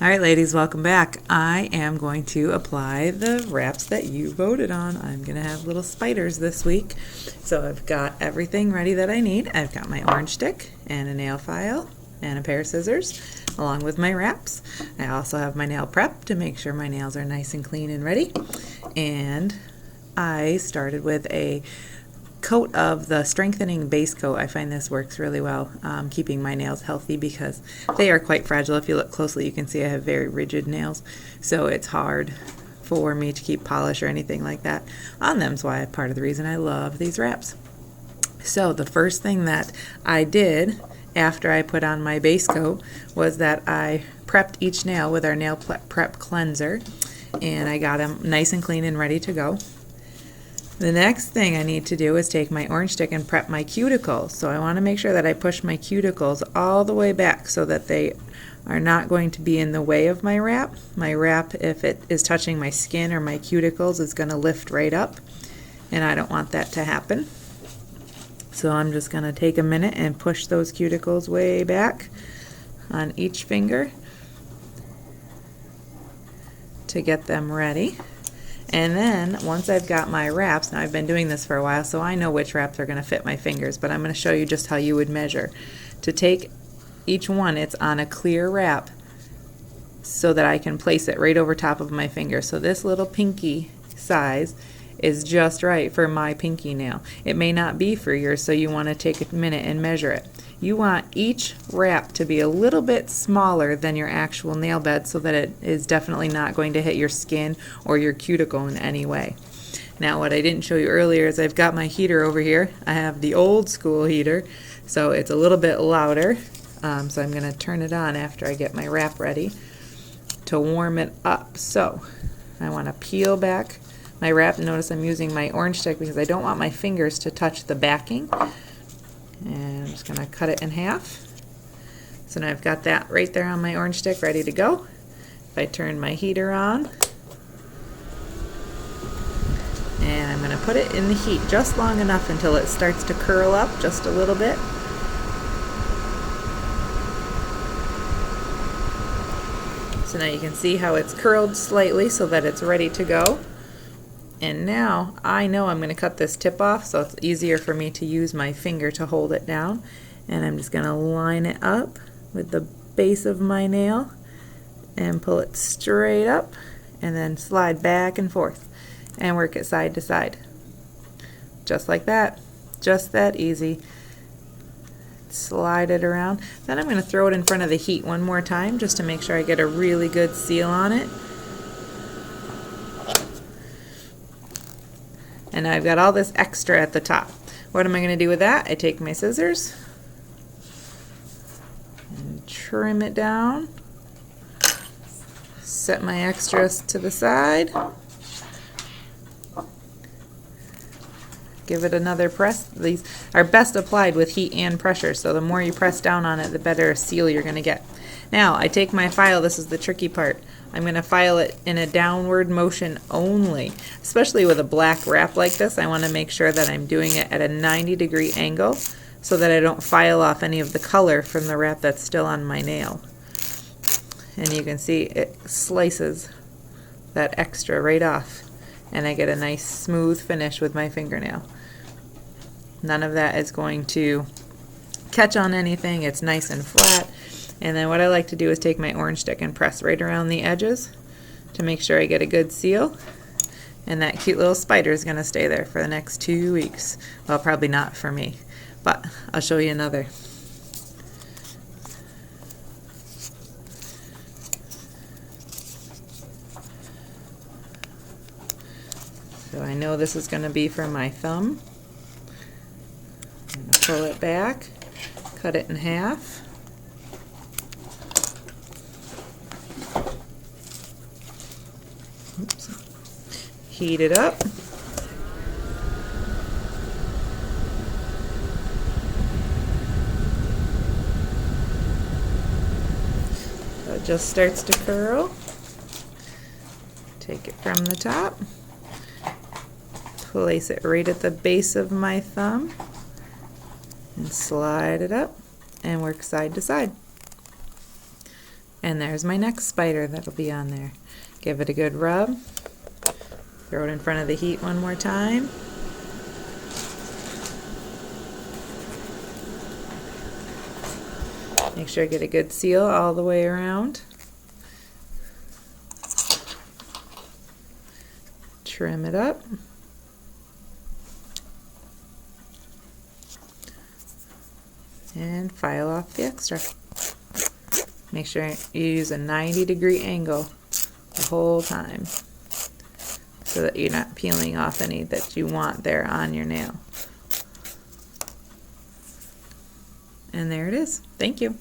All right, ladies, welcome back. I am going to apply the wraps that you voted on. I'm going to have little spiders this week. So I've got everything ready that I need. I've got my orange stick and a nail file and a pair of scissors along with my wraps. I also have my nail prep to make sure my nails are nice and clean and ready. And I started with a coat of the strengthening base coat. I find this works really well, keeping my nails healthy because they are quite fragile. If you look closely, you can see I have very rigid nails, so it's hard for me to keep polish or anything like that on them. So part of the reason I love these wraps. So the first thing that I did after I put on my base coat was that I prepped each nail with our nail prep cleanser, and I got them nice and clean and ready to go. The next thing I need to do is take my orange stick and prep my cuticles. So I want to make sure that I push my cuticles all the way back so that they are not going to be in the way of my wrap. My wrap, if it is touching my skin or my cuticles, is going to lift right up, and I don't want that to happen. So I'm just going to take a minute and push those cuticles way back on each finger to get them ready. And then once I've got my wraps, now I've been doing this for a while, so I know which wraps are going to fit my fingers, but I'm going to show you just how you would measure. To take each one, it's on a clear wrap so that I can place it right over top of my finger. So this little pinky size is just right for my pinky nail. It may not be for yours, so you want to take a minute and measure it. You want each wrap to be a little bit smaller than your actual nail bed so that it is definitely not going to hit your skin or your cuticle in any way. Now what I didn't show you earlier is I've got my heater over here. I have the old school heater, so it's a little bit louder. So I'm going to turn it on after I get my wrap ready to warm it up. So I want to peel back my wrap. Notice I'm using my orange stick because I don't want my fingers to touch the backing. And I'm just going to cut it in half. So now I've got that right there on my orange stick ready to go. If I turn my heater on, and I'm going to put it in the heat just long enough until it starts to curl up just a little bit. So now you can see how it's curled slightly so that it's ready to go. And now I know I'm going to cut this tip off, so it's easier for me to use my finger to hold it down. And I'm just going to line it up with the base of my nail and pull it straight up and then slide back and forth and work it side to side. Just like that. Just that easy. Slide it around. Then I'm going to throw it in front of the heat one more time just to make sure I get a really good seal on it. And I've got all this extra at the top. What am I going to do with that? I take my scissors and trim it down. Set my extras to the side. Give it another press. These are best applied with heat and pressure, so the more you press down on it, the better seal you're going to get. Now, I take my file. This is the tricky part. I'm going to file it in a downward motion only. Especially with a black wrap like this, I want to make sure that I'm doing it at a 90-degree angle so that I don't file off any of the color from the wrap that's still on my nail. And you can see it slices that extra right off, and I get a nice smooth finish with my fingernail. None of that is going to catch on anything. It's nice and flat. And then what I like to do is take my orange stick and press right around the edges to make sure I get a good seal. And that cute little spider is going to stay there for the next 2 weeks. Well, probably not for me, but I'll show you another. So I know this is going to be for my thumb. I'm going to pull it back, cut it in half. Oops. Heat it up. So it just starts to curl. Take it from the top. Place it right at the base of my thumb and slide it up and work side to side. And there's my next spider that'll be on there. Give it a good rub. Throw it in front of the heat one more time. Make sure I get a good seal all the way around. Trim it up. And file off the extra. Make sure you use a 90-degree angle the whole time so that you're not peeling off any that you want there on your nail. And there it is. Thank you.